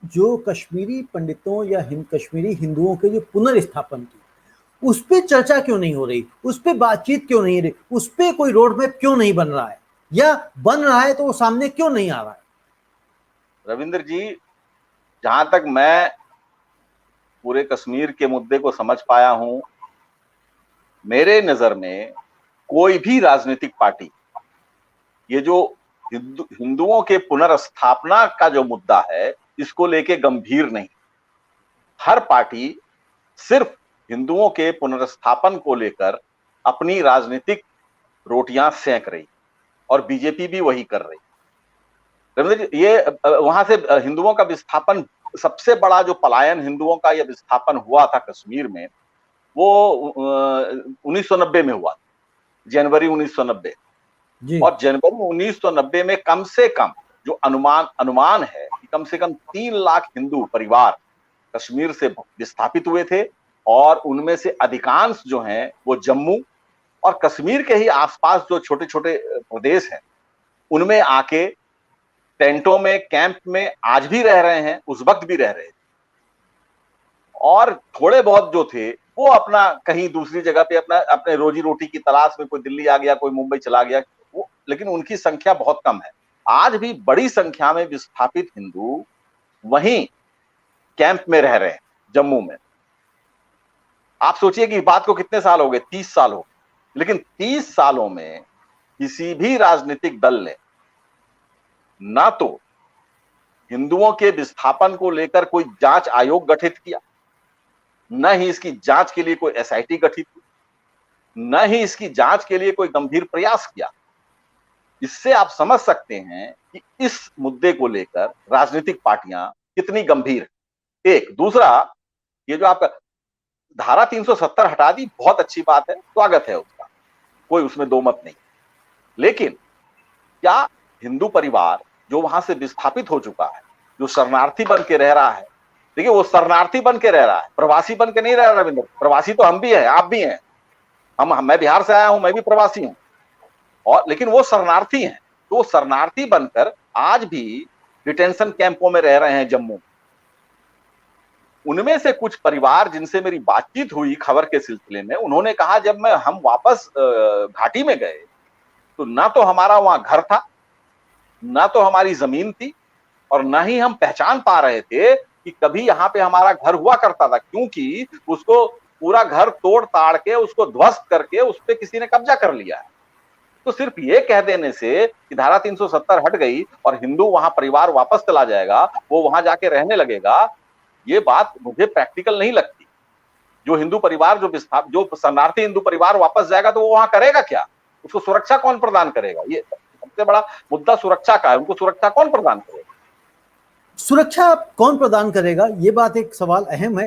जो कश्मीरी पंडितों या कश्मीरी हिंदुओं के जो पुनर्स्थापन की, उस पर चर्चा क्यों नहीं हो रही, उस पर बातचीत क्यों नहीं रही, उस पर कोई रोड मैप क्यों नहीं बन रहा है, या बन रहा है तो वो सामने क्यों नहीं आ रहा है? रविंद्र जी, जहां तक मैं पूरे कश्मीर के मुद्दे को समझ पाया हूं, मेरे नजर में कोई भी राजनीतिक पार्टी ये जो हिंदुओं के पुनर्स्थापना का जो मुद्दा है, इसको लेके गंभीर नहीं। हर पार्टी सिर्फ हिंदुओं के पुनर्स्थापन को लेकर अपनी राजनीतिक रोटियां सेंक रही, और बीजेपी भी वही कर रही। रविंद्र जी, ये वहां से हिंदुओं का विस्थापन, सबसे बड़ा जो पलायन हिंदुओं का यह विस्थापन हुआ था कश्मीर में, वो 1990 में हुआ, जनवरी 1990। और जनवरी 1990 में कम से कम जो अनुमान है कि कम से कम 3 लाख हिंदू परिवार कश्मीर से विस्थापित हुए थे, और उनमें से अधिकांश जो हैं वो जम्मू और कश्मीर के ही आसपास जो छोटे छोटे प्रदेश हैं उनमें आके टेंटों में, कैंप में आज भी रह रहे हैं, उस वक्त भी रह रहे थे। और थोड़े बहुत जो थे वो अपना कहीं दूसरी जगह पे अपने रोजी रोटी की तलाश में, कोई दिल्ली आ गया, कोई मुंबई चला गया, वो, लेकिन उनकी संख्या बहुत कम है। आज भी बड़ी संख्या में विस्थापित हिंदू वहीं कैंप में रह रहे हैं, जम्मू में। आप सोचिए कि इस बात को कितने साल हो गए, 30 साल हो गए। लेकिन 30 सालों में किसी भी राजनीतिक दल ने ना तो हिंदुओं के विस्थापन को लेकर कोई जांच आयोग गठित किया, न ही इसकी जांच के लिए कोई एसआईटी गठित की, न ही इसकी जांच के लिए कोई गंभीर प्रयास किया। इससे आप समझ सकते हैं कि इस मुद्दे को लेकर राजनीतिक पार्टियां कितनी गंभीर है। एक दूसरा, ये जो आपका धारा 370 हटा दी, बहुत अच्छी बात है, स्वागत है उसका, कोई उसमें दो मत नहीं। लेकिन क्या हिंदू परिवार जो वहां से विस्थापित हो चुका है, जो शरणार्थी बन के रह रहा है, देखिए वो शरणार्थी बन के रह रहा है, प्रवासी बन के नहीं रह रहा रविंद्र। प्रवासी तो हम भी हैं, आप भी हैं, मैं बिहार से आया हूं, मैं भी प्रवासी हूं, और लेकिन वो शरणार्थी हैं। तो शरणार्थी बनकर आज भी डिटेंशन कैंपों में रह रहे हैं जम्मू। उनमें से कुछ परिवार जिनसे मेरी बातचीत हुई खबर के सिलसिले में, उन्होंने कहा जब हम वापस घाटी में गए तो ना तो हमारा वहां घर था, ना तो हमारी जमीन थी, और ना ही हम पहचान पा रहे थे कि कभी यहाँ पे हमारा घर हुआ करता था, क्योंकि उसको पूरा घर तोड़ ताड़ के, उसको ध्वस्त करके उस पर किसी ने कब्जा कर लिया है। तो सिर्फ ये कह देने से कि धारा 370 हट गई और हिंदू वहां परिवार वापस चला जाएगा, वो वहां जाके रहने लगेगा, ये बात मुझे प्रैक्टिकल नहीं लगती। जो हिंदू परिवार जो शरणार्थी हिंदू परिवार वापस जाएगा तो वो वहां करेगा क्या? उसको सुरक्षा कौन प्रदान करेगा? ये सबसे बड़ा मुद्दा सुरक्षा का है। उनको सुरक्षा कौन प्रदान करेगा? सुरक्षा कौन प्रदान करेगा, ये बात एक सवाल अहम है।